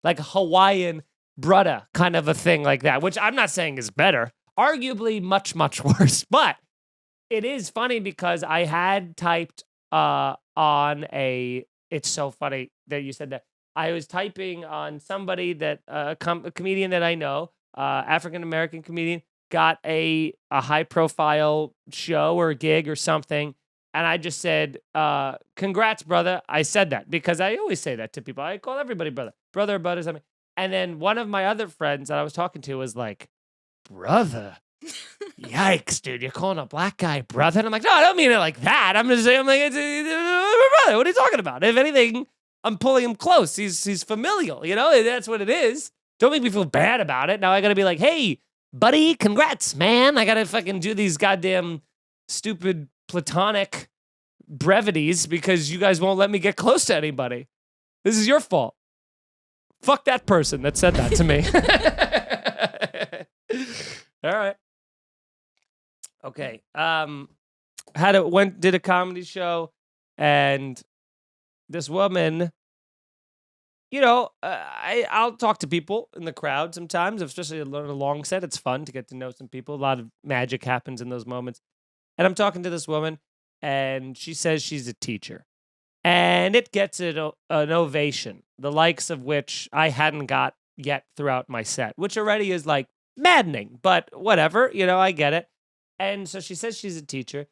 Hawaiian brother kind of a thing like that, which I'm not saying is better. Arguably much, much worse. But it is funny because I had typed on it's so funny that you said that. I was typing on somebody that a comedian that I know, African American comedian, got a high profile show or gig or something, and I just said, "Congrats, brother." I said that because I always say that to people. I call everybody brother, brother, brother, something. And then one of my other friends that I was talking to was like, "Brother." Yikes, dude! You're calling a black guy brother? And I'm like, no, I don't mean it like that. I'm just saying, I'm like, it's my brother. What are you talking about? If anything, I'm pulling him close. He's familial, you know. That's what it is. Don't make me feel bad about it. Now I gotta be like, hey, buddy, congrats, man. I gotta fucking do these goddamn stupid platonic brevities because you guys won't let me get close to anybody. This is your fault. Fuck that person that said that to me. All right. Okay. Did a comedy show, and this woman, you know, I'll talk to people in the crowd sometimes, especially a long set. It's fun to get to know some people. A lot of magic happens in those moments. And I'm talking to this woman, and she says she's a teacher, and it gets an ovation, the likes of which I hadn't got yet throughout my set, which already is like maddening, but whatever, you know, I get it. And so she says she's a teacher.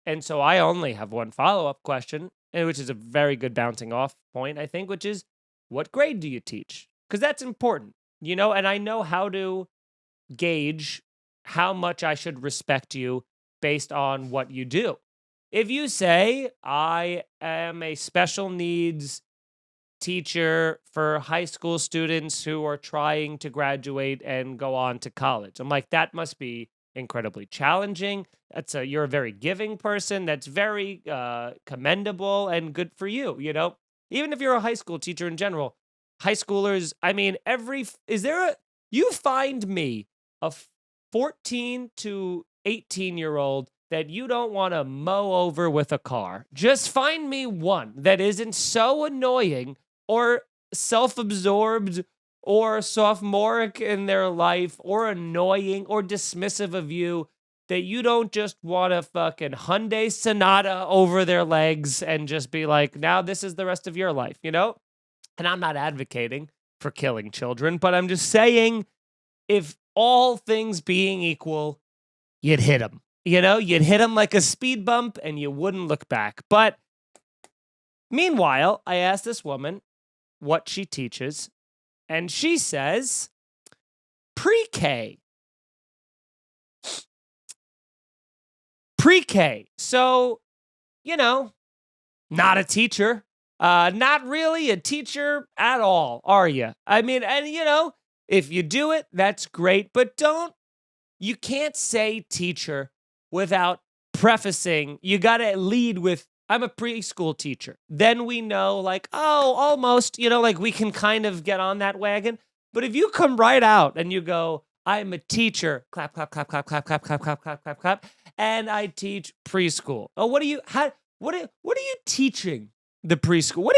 And so I only have one follow-up question, which is a very good bouncing off point, I think, which is, what grade do you teach? Because that's important, you know, and I know how to gauge how much I should respect you based on what you do. If you say, I am a special needs teacher for high school students who are trying to graduate and go on to college, I'm like, that must be incredibly challenging. You're a very giving person. That's very commendable and good for you, you know? Even if you're a high school teacher in general, high schoolers, I mean, you find me a 14 to 18-year-old that you don't want to mow over with a car. Just find me one that isn't so annoying or self-absorbed or sophomoric in their life, or annoying, or dismissive of you, that you don't just want to fucking Hyundai Sonata over their legs and just be like, now this is the rest of your life, you know? And I'm not advocating for killing children, but I'm just saying, if all things being equal, you'd hit them. You know, you'd hit them like a speed bump and you wouldn't look back. But meanwhile, I asked this woman what she teaches, and she says, pre-K. Pre-K. So, you know, not a teacher. Not really a teacher at all, are you? I mean, and you know, if you do it, that's great. But you can't say teacher without prefacing. You got to lead with, I'm a preschool teacher. Then we know, like, oh, almost, you know, like we can kind of get on that wagon. But if you come right out and you go, I'm a teacher, clap, clap, clap, clap, clap, clap, clap, clap, clap, clap, clap, and I teach preschool. Oh, what are you teaching the preschool?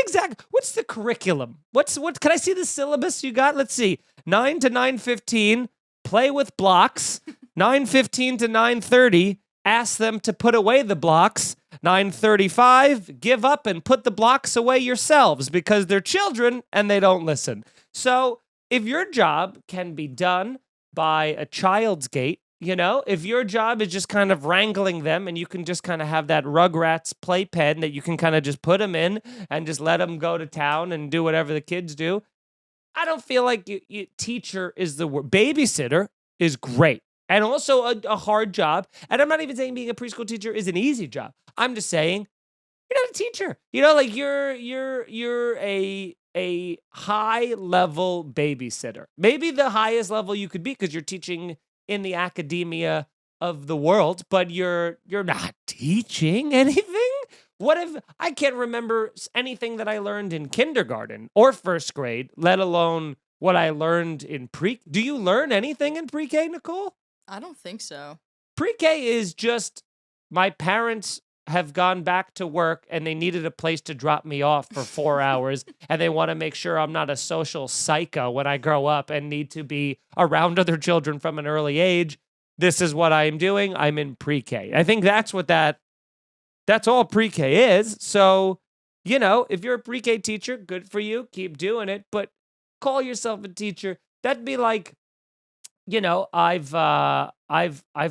What's the curriculum? What can I see the syllabus you got? Let's see. 9 to 9:15, play with blocks. 9:15 to 9:30, ask them to put away the blocks. 9:35, give up and put the blocks away yourselves because they're children and they don't listen. So if your job can be done by a child's gate, you know, if your job is just kind of wrangling them and you can just kind of have that Rugrats playpen that you can kind of just put them in and just let them go to town and do whatever the kids do, I don't feel like teacher is the word. Babysitter is great. And also a hard job. And I'm not even saying being a preschool teacher is an easy job. I'm just saying you're not a teacher. You know, like you're a high level babysitter. Maybe the highest level you could be because you're teaching in the academia of the world, but you're not teaching anything. What if I can't remember anything that I learned in kindergarten or first grade, let alone what I learned in pre? Do you learn anything in pre-K, Nicole? I don't think so. Pre-K is just my parents have gone back to work and they needed a place to drop me off for 4 hours and they want to make sure I'm not a social psycho when I grow up and need to be around other children from an early age. This is what I'm doing. I'm in pre-K. I think that's all pre-K is. So if you're a pre-K teacher, good for you. Keep doing it. But call yourself a teacher. That'd be like, I've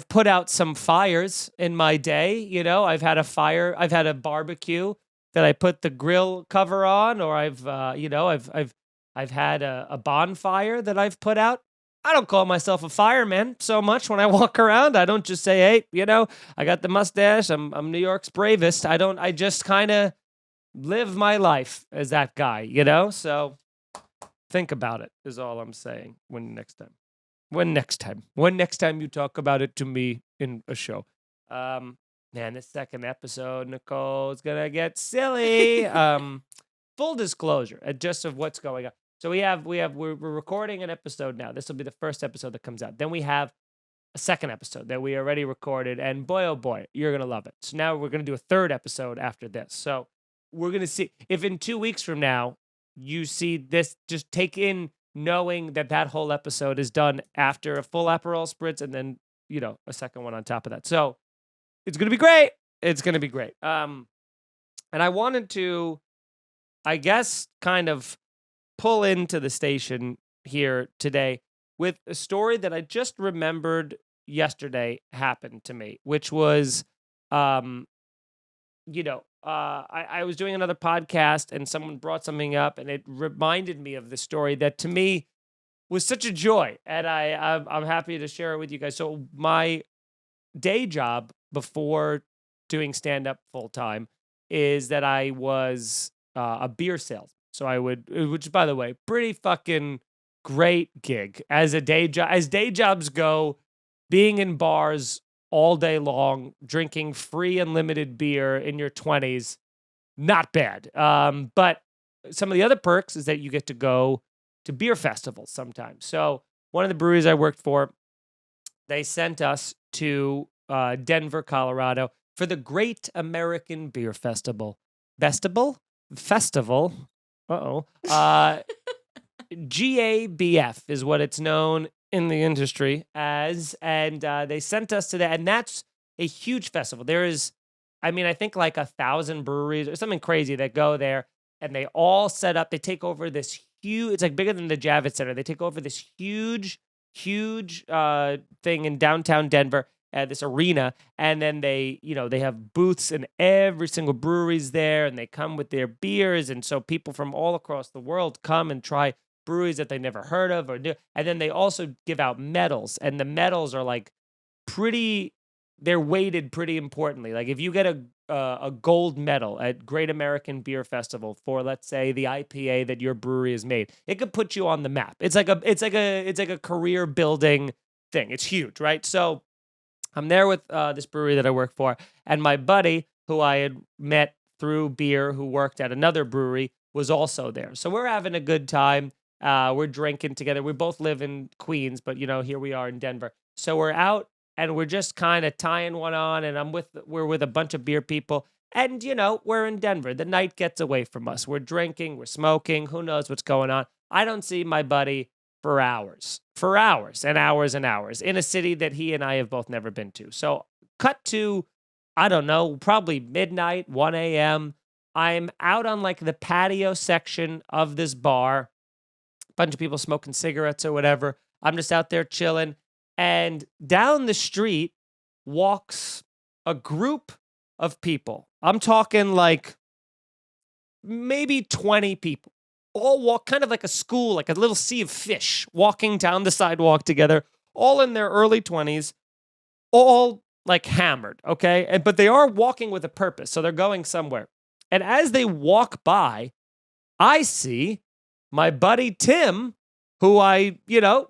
put out some fires in my day. I've had a fire. I've had a barbecue that I put the grill cover on, or I've had a bonfire that I've put out. I don't call myself a fireman so much when I walk around. I don't just say, hey, I got the mustache. I'm New York's bravest. I just kind of live my life as that guy, So think about it is all I'm saying. When next time you talk about it to me in a show. Man, this second episode, Nicole, is gonna get silly. Full disclosure, just of what's going on. So we're recording an episode now. This will be the first episode that comes out. Then we have a second episode that we already recorded, and boy, oh boy, you're gonna love it. So now we're gonna do a third episode after this. So we're gonna see if in 2 weeks from now you see this. Just take in knowing that whole episode is done after a full Aperol spritz, and then a second one on top of that. So it's gonna be great. It's gonna be great. And I wanted to, I guess, kind of pull into the station here today with a story that I just remembered yesterday happened to me, which was, I was doing another podcast and someone brought something up, and it reminded me of the story that to me was such a joy, and I'm happy to share it with you guys. So my day job before doing stand-up full-time is that I was a beer salesman. So which by the way, pretty fucking great gig as a day job. As day jobs go, being in bars all day long, drinking free unlimited beer in your 20s, not bad. But some of the other perks is that you get to go to beer festivals sometimes. So one of the breweries I worked for, they sent us to Denver, Colorado for the Great American Beer Festival. Festival? Uh-oh. GABF is what it's known in the industry as, and they sent us to that, and that's a huge festival. There is, I think like 1,000 breweries or something crazy that go there, and they all set up, they take over this huge, it's like bigger than the Javits Center. They take over this huge thing in downtown Denver, this arena, and then they have booths in every single brewery's there, and they come with their beers, and so people from all across the world come and try breweries that they never heard of or do. And then they also give out medals, and the medals are like they're weighted pretty importantly. Like if you get a gold medal at Great American Beer Festival for, let's say, the IPA that your brewery has made, it could put you on the map. It's like a career building thing. It's huge, right? So I'm there with this brewery that I work for, and my buddy, who I had met through beer, who worked at another brewery, was also there. So we're having a good time. We're drinking together. We both live in Queens, but here we are in Denver. So we're out and we're just kind of tying one on, and we're with a bunch of beer people, and we're in Denver. The night gets away from us. We're drinking, we're smoking. Who knows what's going on? I don't see my buddy for hours and hours and hours in a city that he and I have both never been to. So cut to, I don't know, probably midnight, 1 a.m. I'm out on like the patio section of this bar, a bunch of people smoking cigarettes or whatever. I'm just out there chilling. And down the street walks a group of people. I'm talking like maybe 20 people. All walk kind of like a school, like a little sea of fish walking down the sidewalk together, all in their early 20s, all like hammered, okay? But they are walking with a purpose, so they're going somewhere. And as they walk by, I see my buddy Tim, who I, know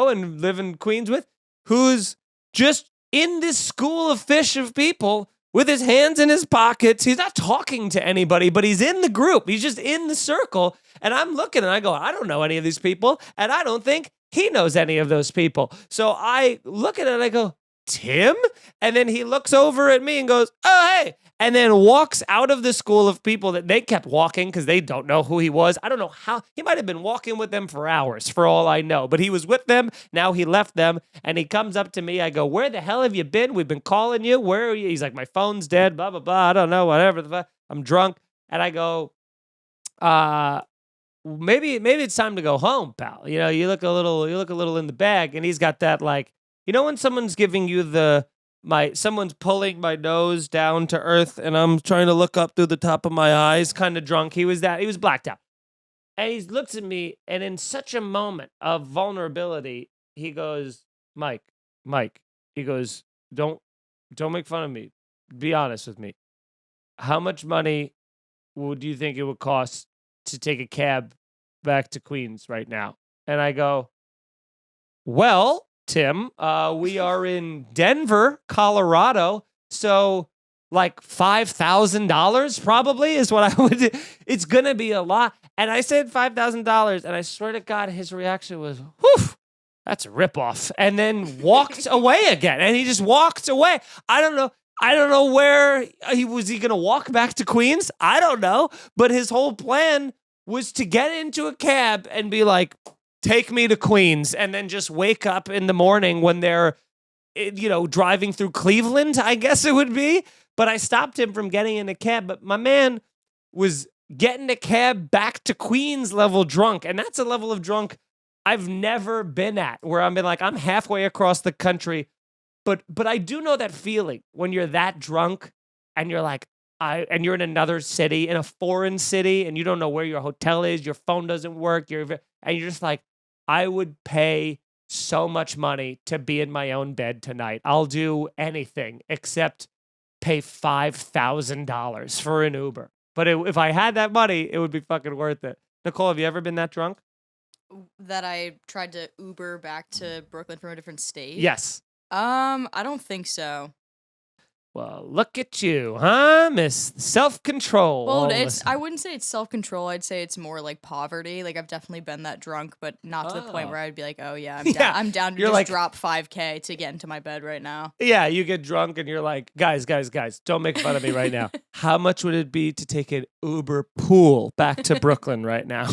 and live in Queens with, who's just in this school of fish of people with his hands in his pockets. He's not talking to anybody, but he's in the group. He's just in the circle. And I'm looking and I go, I don't know any of these people. And I don't think he knows any of those people. So I look at it and I go, Tim? And then he looks over at me and goes, oh, hey. And then walks out of the school of people that they kept walking because they don't know who he was. I don't know how. He might have been walking with them for hours for all I know. But he was with them. Now he left them. And he comes up to me. I go, where the hell have you been? We've been calling you. Where are you? He's like, my phone's dead, blah, blah, blah. I don't know, whatever. I'm drunk. And I go, maybe it's time to go home, pal. You look a little in the bag. And he's got that, like, when someone's giving you someone's pulling my nose down to earth and I'm trying to look up through the top of my eyes, kind of drunk. He was blacked out. And he looks at me, and in such a moment of vulnerability, he goes, Mike, he goes, don't make fun of me. Be honest with me. How much money do you think it would cost to take a cab back to Queens right now? And I go, well, Tim, we are in Denver, Colorado, so like $5,000 probably is what I would. It's gonna be a lot. And I said $5,000, and I swear to God, his reaction was, whew, that's a ripoff. And then walked away again. And he just walked away. I don't know where was he going to walk back to Queens? I don't know. But his whole plan was to get into a cab and be like, take me to Queens. And then just wake up in the morning when they're, driving through Cleveland, I guess it would be. But I stopped him from getting in a cab. But my man was getting a cab back to Queens level drunk. And that's a level of drunk I've never been at, where I'm halfway across the country. But I do know that feeling when you're that drunk and you're like, and you're in another city, in a foreign city, and you don't know where your hotel is, your phone doesn't work, and you're just like, I would pay so much money to be in my own bed tonight. I'll do anything except pay $5,000 for an Uber. But if I had that money, it would be fucking worth it. Nicole, have you ever been that drunk? That I tried to Uber back to Brooklyn from a different state? Yes. I don't think so. Well, look at you, huh, Miss Self-Control. Well, I wouldn't say it's self-control. I'd say it's more like poverty. Like, I've definitely been that drunk, but not to the point where I'd be like, oh, yeah, I'm down to just drop $5K to get into my bed right now. Yeah, you get drunk and you're like, guys, don't make fun of me right now. How much would it be to take an Uber pool back to Brooklyn right now?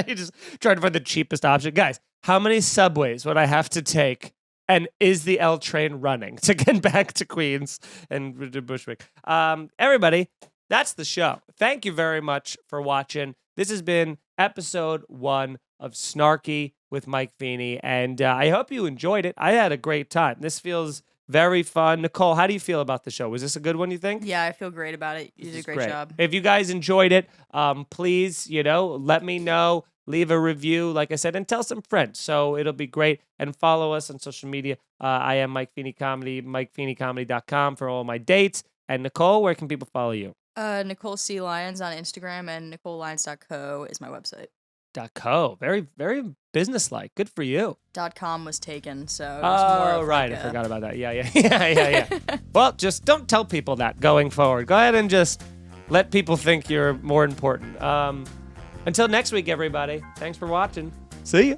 You just trying to find the cheapest option. Guys, how many subways would I have to take? And is the L train running to get back to Queens and to Bushwick? Everybody, that's the show. Thank you very much for watching. This has been episode 1 of Snarky with Mike Feeney, and I hope you enjoyed it. I had a great time. This feels very fun. Nicole, how do you feel about the show? Was this a good one, you think? Yeah, I feel great about it. You did a great job. If you guys enjoyed it, please, let me know. Leave a review, like I said, and tell some friends. So it'll be great. And follow us on social media. I am Mike Feeney Comedy, MikeFeeneyComedy.com for all my dates. And Nicole, where can people follow you? Nicole C. Lyons on Instagram, and NicoleLyons.co is my website. .co. Very, very businesslike. Good for you. .com was taken, so it was more of right. Like I forgot about that. Yeah. Well, just don't tell people that going forward. Go ahead and just let people think you're more important. Until next week, everybody. Thanks for watching. See ya.